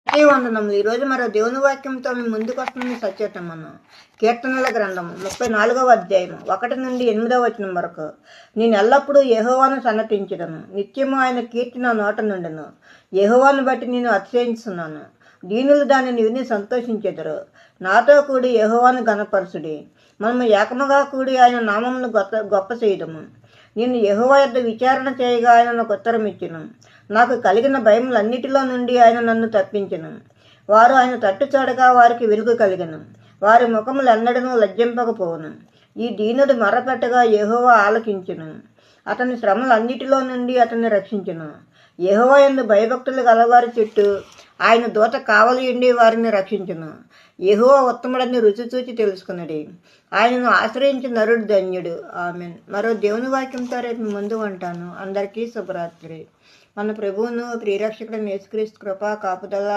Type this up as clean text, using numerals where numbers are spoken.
వందనములు. ఈరోజు మరో దేవుని వాక్యంతో మీ ముందుకు వస్తుంది సత్యతమ్మను. కీర్తనల గ్రంథము 34వ అధ్యాయము 1 నుండి 8వ వచనం వరకు. నేను ఎల్లప్పుడూ యెహోవాను సన్నతించుదను, నిత్యము ఆయన కీర్తి నా నోట నుండును. యెహోవాను బట్టి నేను అతిశయించున్నాను, దీనులు దానిని విని సంతోషించెదరు. నాతో కూడి యెహోవాను ఘనపరచుడి, మనము ఏకముగా కూడి ఆయన నామమును గొప్ప చేయదము. నేను యెహోవా యొద్ద విచారణ చేయగా ఆయన నాకు ఉత్తరం ఇచ్చెను. నాకు కలిగిన భయములన్నిటిలో నుండి ఆయన నన్ను తప్పించెను. వారు ఆయన తట్టు చూడగా వారికి వెలుగు కలిగెను, వారి ముఖములు ఎన్నడనూ లజ్జింపకపోవును. ఈ దీనుడు మొర్రపెట్టగా యెహోవా ఆలకించెను, అతని శ్రమలన్నిటిలో నుండి అతన్ని రక్షించెను. యెహోవా యందు భయభక్తులు గలవారి చుట్టూ ఆయన దూత కావలి ఉండి వారిని రక్షించును. యెహోవా ఉత్తముడని రుచి చూచి తెలుసుకున్నది, ఆయనను ఆశ్రయించిన నరుడు ధన్యుడు. ఆమెన్. మరో దేవుని వాక్యంతో రేపు ముందు ఉంటాను. అందరికీ శుభరాత్రి. మన ప్రభువును ప్రియరక్షకుడైన యేసుక్రీస్తు కృపా కాపుదల